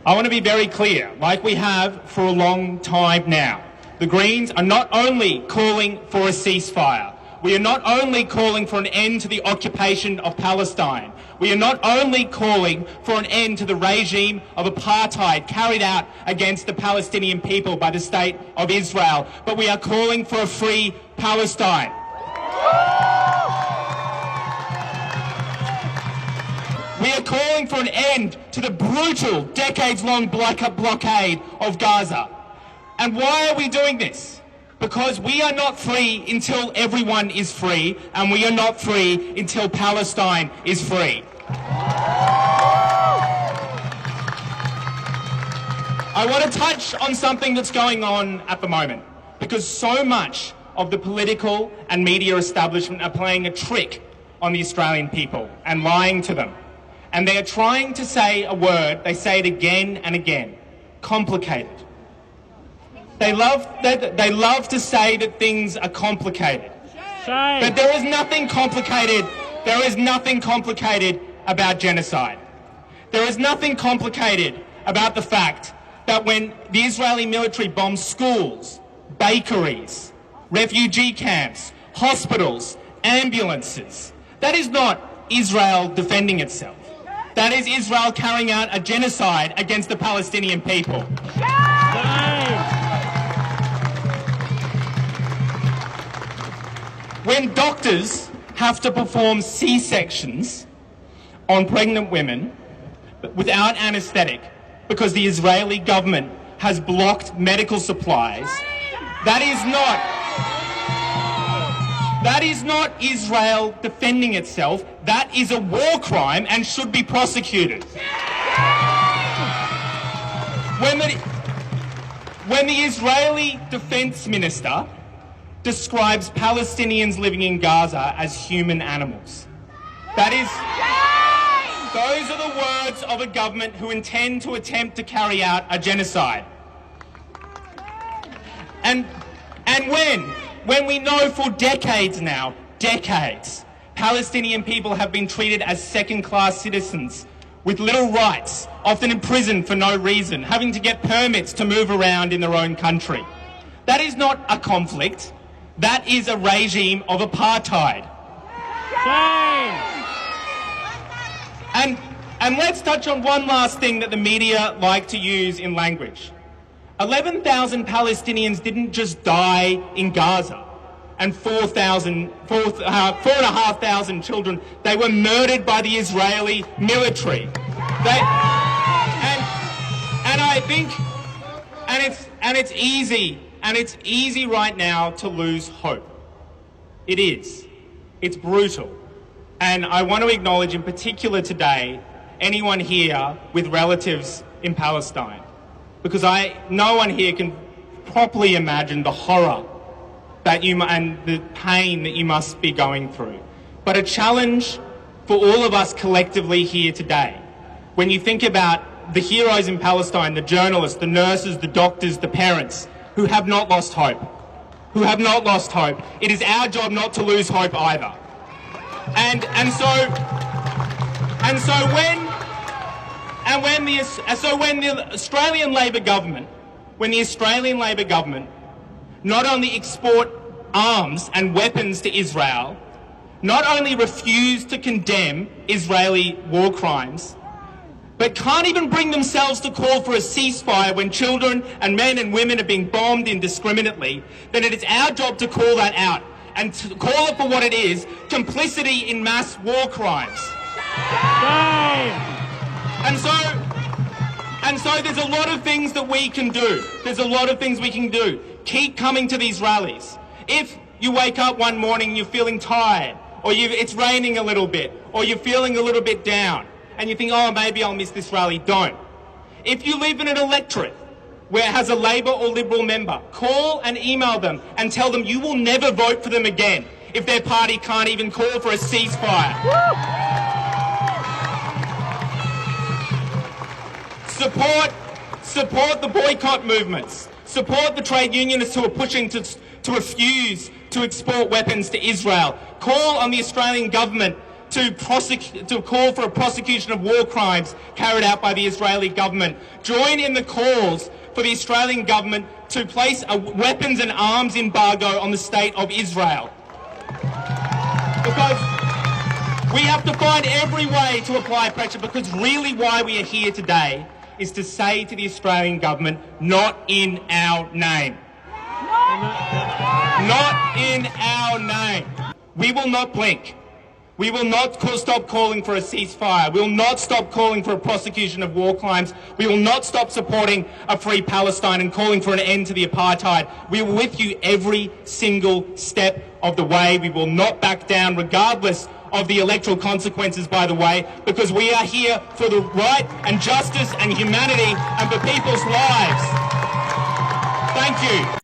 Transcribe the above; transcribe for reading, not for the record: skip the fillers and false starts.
I want to be very clear, like we have for a long time now. The Greens are not only calling for a ceasefire, we are not only calling for an end to the occupation of Palestine, we are not only calling for an end to the regime of apartheid carried out against the Palestinian people by the State of Israel, but we are calling for a free Palestine. We are calling for an end to the brutal, decades-long blockade of Gaza. And why are we doing this? Because we are not free until everyone is free, and we are not free until Palestine is free. I want to touch on something that's going on at the moment, because so much of the political and media establishment are playing a trick on the Australian people and lying to them. And they are trying to say a word, they say it again and again, complicated. They love to say that things are complicated. Shame. But there is nothing complicated. There is nothing complicated about genocide. There is nothing complicated about the fact that when the Israeli military bombs schools, bakeries, refugee camps, hospitals, ambulances, that is not Israel defending itself. That is Israel carrying out a genocide against the Palestinian people. When doctors have to perform C-sections on pregnant women without anaesthetic because the Israeli government has blocked medical supplies, that is not Israel defending itself. That is a war crime and should be prosecuted. When the Israeli defense minister describes Palestinians living in Gaza as human animals, those are the words of a government who intend to attempt to carry out a genocide. And when we know for decades now, Palestinian people have been treated as second-class citizens with little rights, often imprisoned for no reason, having to get permits to move around in their own country. That is not a conflict. That is a regime of apartheid. Shame. And let's touch on one last thing that the media like to use in language. 11,000 Palestinians didn't just die in Gaza, and 4,500 children, they were murdered by the Israeli military. It's easy right now to lose hope. It is. It's brutal. And I want to acknowledge in particular today anyone here with relatives in Palestine, because no one here can properly imagine the horror and the pain that you must be going through. But a challenge for all of us collectively here today, when you think about the heroes in Palestine, the journalists, the nurses, the doctors, the parents, who have not lost hope, it is our job not to lose hope either. When the Australian Labor government not only export arms and weapons to Israel, not only refuse to condemn Israeli war crimes, but can't even bring themselves to call for a ceasefire when children and men and women are being bombed indiscriminately, then it is our job to call that out and to call it for what it is, complicity in mass war crimes. And so there's a lot of things that we can do. Keep coming to these rallies. If you wake up one morning and you're feeling tired, or it's raining a little bit, or you're feeling a little bit down, and you think, oh, maybe I'll miss this rally, don't. If you live in an electorate where it has a Labor or Liberal member, call and email them and tell them you will never vote for them again if their party can't even call for a ceasefire. Support the boycott movements. Support the trade unionists who are pushing to refuse to export weapons to Israel. Call on the Australian government to call for a prosecution of war crimes carried out by the Israeli government. Join in the calls for the Australian government to place a weapons and arms embargo on the state of Israel. Because we have to find every way to apply pressure, because really why we are here today is to say to the Australian government, not in our name. Not in our name. We will not blink. We will not stop calling for a ceasefire. We will not stop calling for a prosecution of war crimes. We will not stop supporting a free Palestine and calling for an end to the apartheid. We are with you every single step of the way. We will not back down, regardless of the electoral consequences, by the way, because we are here for the right and justice and humanity and for people's lives. Thank you.